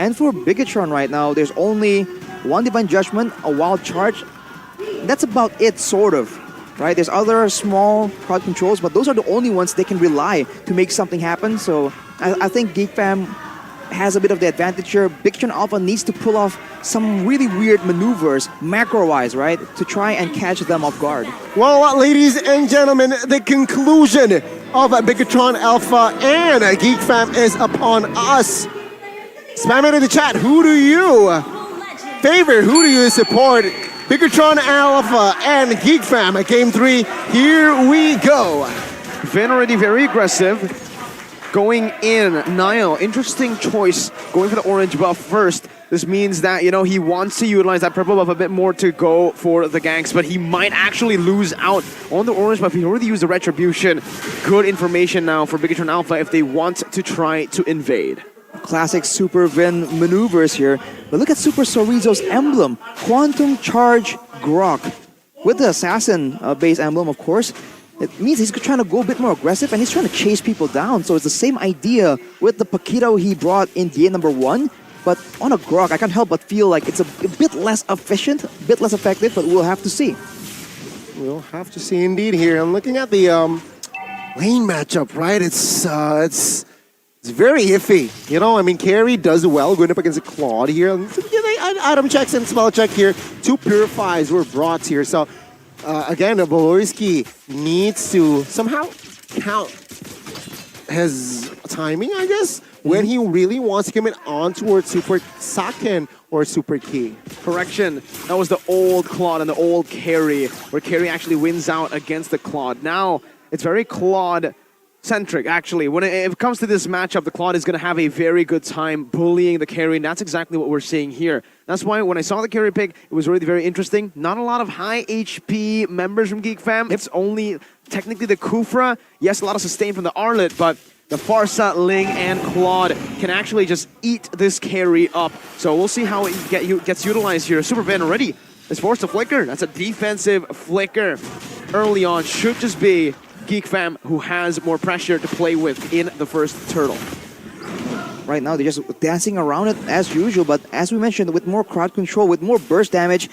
And for BIGETRON right now, there's only one Divine Judgment, a Wild Charge. That's about it, sort of. Right? There's other small crowd controls, but those are the only ones they can rely to make something happen. So I think GEEKFAM has a bit of the advantage here. BIGETRON Alpha needs to pull off some really weird maneuvers, macro-wise, right? To try and catch them off guard. Well, ladies and gentlemen, the conclusion of BIGETRON Alpha and GEEKFAM is upon us. Spam it in the chat. Who do you favor? Who do you support? BIGETRON Alpha and GEEKFAM, Game 3, here we go. Vin already very aggressive. Going in, Niall, interesting choice, going for the orange buff first. This means that, you know, he wants to utilize that purple buff a bit more to go for the ganks, but he might actually lose out on the orange buff. He already used the Retribution. Good information now for BIGETRON Alpha if they want to try to invade. Classic Super Vin maneuvers here. But look at Super Sorizo's emblem. Quantum Charge Grok. With the Assassin base emblem, of course. It means he's trying to go a bit more aggressive and he's trying to chase people down. So it's the same idea with the Paquito he brought in game number 1. But on a Grok, I can't help but feel like it's a bit less efficient, a bit less effective, but we'll have to see. We'll have to see indeed here. I'm looking at the lane matchup, right? It's very iffy. You know, I mean, Carry does well going up against a Claude here. Item checks and spell check here. 2 Purifies were brought here. So, again, Bolorski needs to somehow count his timing, I guess, when he really wants to commit on towards Super Saken or Super Key. Correction, that was the old Claude and the old Carry, where Carry actually wins out against the Claude. Now, it's very Claude-centric, actually. When it comes to this matchup, the Claude is going to have a very good time bullying the Carry, and that's exactly what we're seeing here. That's why when I saw the Carry pick, it was really very interesting. Not a lot of high HP members from GEEKFAM. It's only technically the Kufra. Yes, a lot of sustain from the Arlet, but the Farsa, Ling, and Claude can actually just eat this Carry up. So we'll see how it gets utilized here. Super Van already is forced to flicker. That's a defensive flicker early on. Should just be GEEKFAM who has more pressure to play with in the first turtle. Right now, they're just dancing around it as usual, but as we mentioned, with more crowd control, with more burst damage,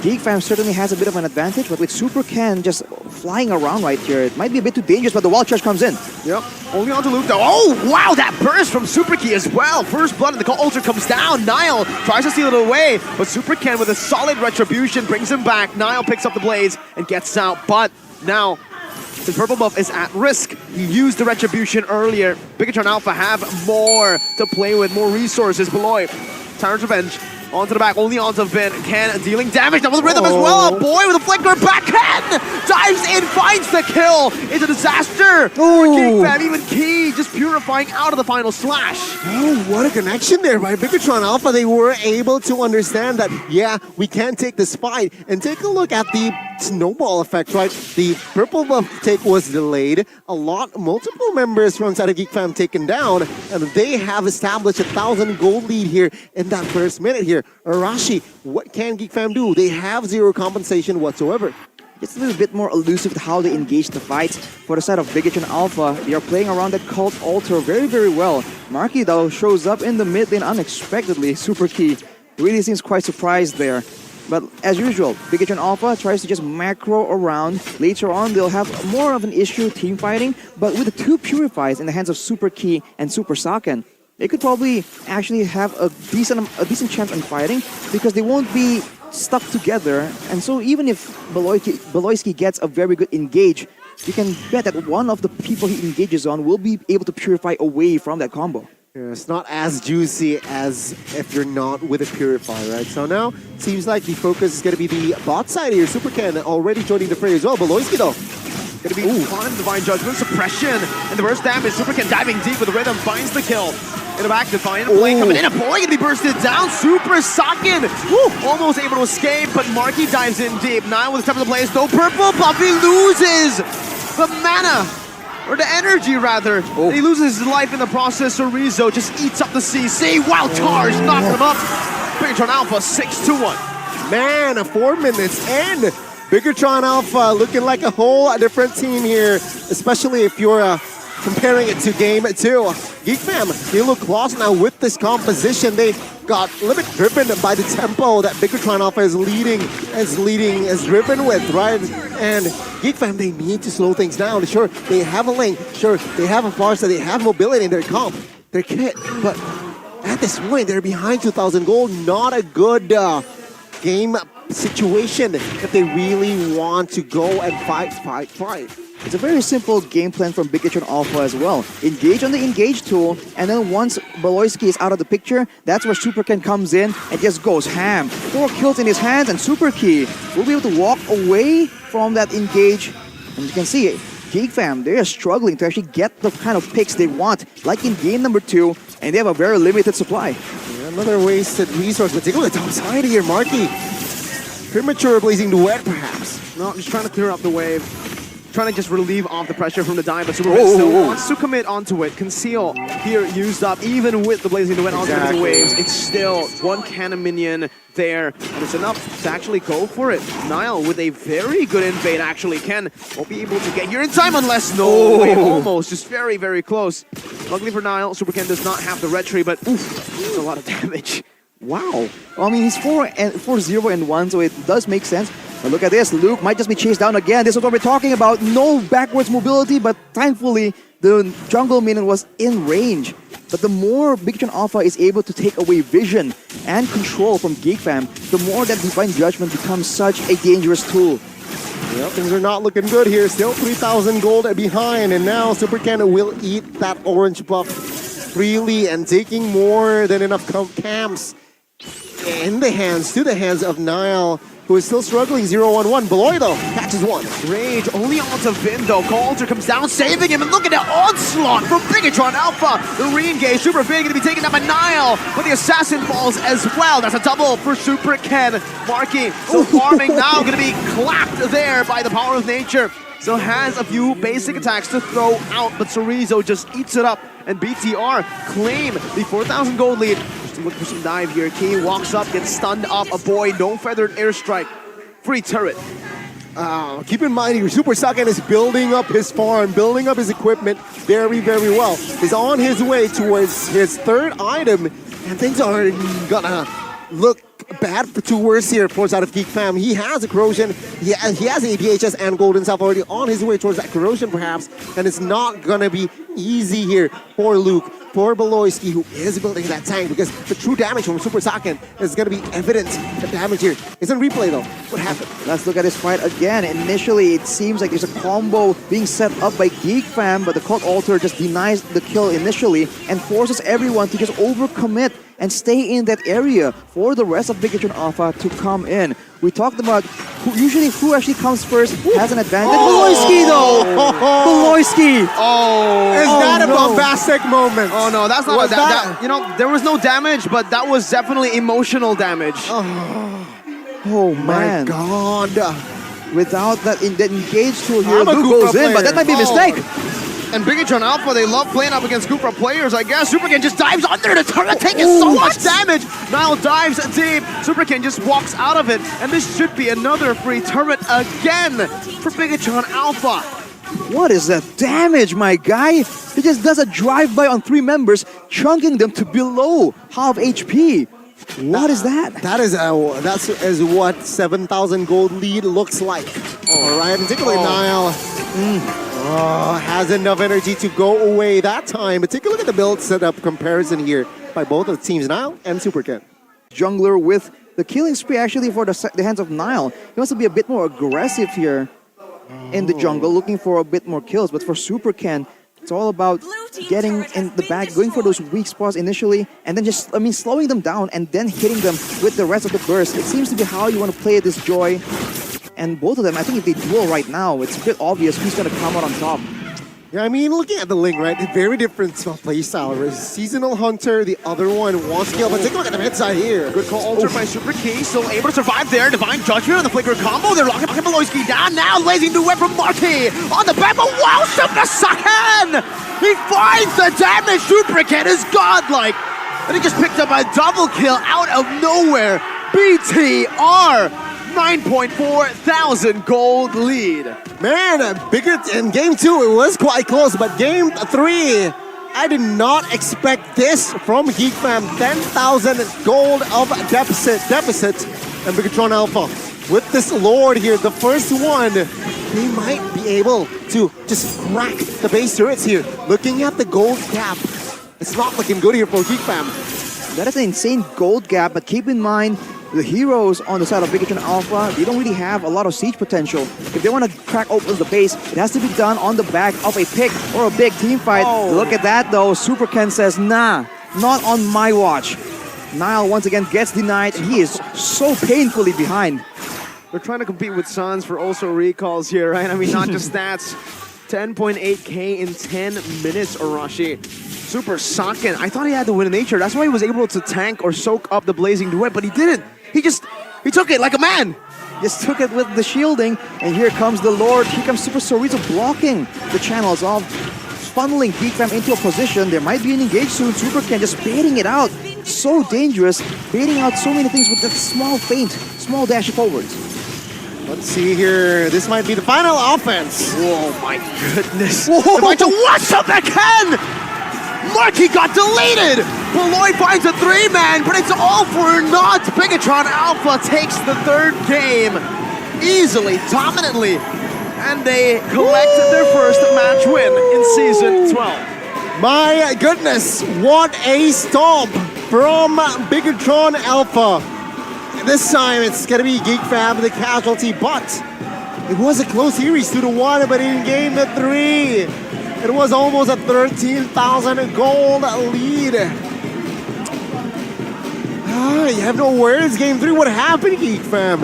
GEEKFAM certainly has a bit of an advantage, but with Super Ken just flying around right here, it might be a bit too dangerous, but the Wild Charge comes in. Yep, only on to Luke though. Oh, wow, that burst from Super Key as well. First blood and the Ultra comes down. Niall tries to steal it away, but Super Ken with a solid Retribution brings him back. Niall picks up the Blaze and gets out, but now his purple buff is at risk. He used the Retribution earlier. BIGETRON Alpha have more to play with, more resources. Beloy, Tyrant's Revenge. Onto the back, only onto Vin. Ken dealing damage, double the rhythm as well. A boy with a flicker back. Ken dives in, finds the kill. It's a disaster for GEEKFAM. Even Key just purifying out of the final slash. Oh, what a connection there by BIGETRON Alpha. They were able to understand that, yeah, we can take this fight. And take a look at the snowball effect, right? The purple buff take was delayed. Multiple members from inside of GEEKFAM taken down. And they have established 1,000 gold lead here in that first minute here. Arashi, what can GEEKFAM do? They have zero compensation whatsoever. It's a little bit more elusive to how they engage the fights. For the side of BIGETRON Alpha, they are playing around that Cult Altar very, very well. Marky, though, shows up in the mid lane unexpectedly. Super Key really seems quite surprised there. But as usual, BIGETRON Alpha tries to just macro around. Later on, they'll have more of an issue team fighting, but with the 2 Purifies in the hands of Super Key and Super Saken, they could probably actually have a decent chance on fighting because they won't be stuck together. And so even if Beloyski gets a very good engage, you can bet that one of the people he engages on will be able to purify away from that combo. Yeah, it's not as juicy as if you're not with a Purify, right? So now, seems like the focus is going to be the bot side here. Super Ken already joining the fray as well. Beloyski though, going to be fun. Divine Judgment, Suppression, and the burst damage. Super Ken diving deep with the rhythm, finds the kill. In the back, Defiant Blade coming in, a boy gonna be bursted down. Super Saken, almost able to escape, but Marky dives in deep. Nile with the top of the place, though. Purple Buffy loses the mana, or the energy rather. He loses his life in the process. Sorizo just eats up the CC. Wow, Charge knocking him up. BIGETRON Alpha 6-1. Man, 4 minutes and BIGETRON Alpha looking like a whole different team here, especially if you're comparing it to game 2. GEEKFAM, they look lost now with this composition. They got a little bit driven by the tempo that BIGETRON ALPHA is driven with, right? And GEEKFAM, they need to slow things down. Sure, they have a lane. Sure, they have a Farsa. They have mobility in their comp, their kit. But at this point, they're behind 2,000 gold. Not a good game situation if they really want to go and fight. It's a very simple game plan from BIGETRON ALPHA as well. Engage on the engage tool, and then once Baloyski is out of the picture, that's where SuperKen comes in and just goes ham. 4 kills in his hands, and SuperKey will be able to walk away from that engage. And you can see it. GEEKFAM, they are struggling to actually get the kind of picks they want, like in game number 2, and they have a very limited supply. Yeah, another wasted resource, but take a look at the top side here, Marky. Premature blazing duet, perhaps. No, just trying to clear up the wave. Trying to just relieve off the pressure from the dive, but SuperKen still wants to commit onto it. Conceal here used up, even with the blazing duet onto the waves. It's still one cannon minion there, and it's enough to actually go for it. Nile with a very good invade, actually. Ken won't be able to get here in time unless wave almost, just very, very close. Luckily for Nile, SuperKen does not have the red tree, but that's a lot of damage. Wow. Well, I mean, he's 4-0 and 1, so it does make sense. But look at this, Luke might just be chased down again. This is what we're talking about. No backwards mobility, but thankfully, the jungle minion was in range. But the more BIGETRON ALPHA is able to take away vision and control from GEEKFAM, the more that Divine Judgment becomes such a dangerous tool. Yep, things are not looking good here. Still 3,000 gold behind, and now SuperKen will eat that orange buff freely and taking more than enough camps to the hands of Nile, who is still struggling. 0-1-1. Beloy, though, catches one. Rage only onto Vin, though. Coulter comes down, saving him, and look at the onslaught from BIGETRON ALPHA. The re-engage. Super Vin going to be taken down by Nile, but the assassin falls as well. That's a double for SuperKen. Marky, so farming now going to be clapped there by the power of nature. So has a few basic attacks to throw out, but Cerezo just eats it up, and BTR claim the 4,000 gold lead. Just looking for some dive here. Key walks up, gets stunned up. A boy, no feathered airstrike. Free turret. Keep in mind here, SuperKen is building up his farm, building up his equipment very, very well. He's on his way towards his 3rd item, and things are gonna look bad for 2 worse here for out of GEEKFAM. He has a corrosion, he has APHS and Golden Self already on his way towards that corrosion perhaps, and it's not gonna be easy here for Luke, for Baloyski, who is building that tank, because the true damage from SuperKen is gonna be evident. The damage here is in replay though. What happened? Let's look at this fight again. Initially, it seems like there's a combo being set up by GEEKFAM, but the Cult Altar just denies the kill initially and forces everyone to just overcommit and stay in that area for the rest of BIGETRON ALPHA to come in. We talked about who actually comes first has an advantage. Baloyski though! Baloyski! Is that a bombastic moment? Oh no, that's not that, you know, there was no damage, but that was definitely emotional damage. Oh My man. God. Without that engage tool here, Luke goes in, but that might be a mistake. And BIGETRON ALPHA, they love playing up against GEEKFAM players, I guess. SuperKen just dives under the turret, taking so much damage. Nile dives deep. SuperKen just walks out of it. And this should be another free turret again for BIGETRON ALPHA. What is that damage, my guy? He just does a drive-by on 3 members, chunking them to below half HP. What is that? That is what 7,000 gold lead looks like. All right, particularly Nile. Has enough energy to go away that time. But take a look at the build setup comparison here by both of the teams, Nile and SuperKen. Jungler with the killing spree actually for the hands of Nile. He wants to be a bit more aggressive here in the jungle, looking for a bit more kills. But for SuperKen, it's all about getting in the back, going for those weak spots initially, and then just, slowing them down and then hitting them with the rest of the burst. It seems to be how you want to play this Joy. And both of them, I think if they duel right now, it's a bit obvious who's going to come out on top. Yeah, I mean, looking at the Ling, right, very different playstyle. Seasonal Hunter, the other one wants to kill, but take a look at the mid side here. Good call altered by SuperKey, still able to survive there. Divine Judgment on the flicker combo. They're locking Baloyski down now. Blazing duet from Marky on the back, but wow, SuperKen! He finds the damage. SuperKen is godlike. And he just picked up a double kill out of nowhere. BTR 9.4 thousand gold lead. Man, bigger in game 2, it was quite close, but game 3, I did not expect this from GEEKFAM. 10,000 gold of deficit, and BIGETRON Alpha. With this Lord here, the first one, they might be able to just crack the base turrets here. Looking at the gold gap, it's not looking good here for GEEKFAM. That is an insane gold gap, but keep in mind, the heroes on the side of BIGETRON Alpha, they don't really have a lot of siege potential. If they want to crack open the base, it has to be done on the back of a pick or a big team fight. Oh. Look at that though, Super Ken says, nah, not on my watch. Nile once again gets denied, and he is so painfully behind. They're trying to compete with Suns for also recalls here, right? I mean, not just stats. 10.8k in 10 minutes, Arashi. Super Saken. I thought he had the win in nature. That's why he was able to tank or soak up the blazing duet, but he didn't. He took it like a man. Just took it with the shielding, and here comes the Lord. Here comes Super Sorizo blocking the channels of funneling GEEKFAM into a position. There might be an engage soon. Super Ken just baiting it out. So dangerous, baiting out so many things with that small feint, small dash forwards. Let's see here. This might be the final offense. Whoa, my goodness. Whoa. They're going to watch up again! Marky got deleted! Beloy finds a 3-man, but it's all for naught. BIGETRON Alpha takes the third game easily, dominantly, and they collect their first match win in Season 12. My goodness, what a stomp from BIGETRON Alpha. This time it's gonna be GEEKFAM the casualty, but it was a close series 2-1, but in game 3, it was almost a 13,000 gold lead. You have no words, game 3, what happened, GEEKFAM?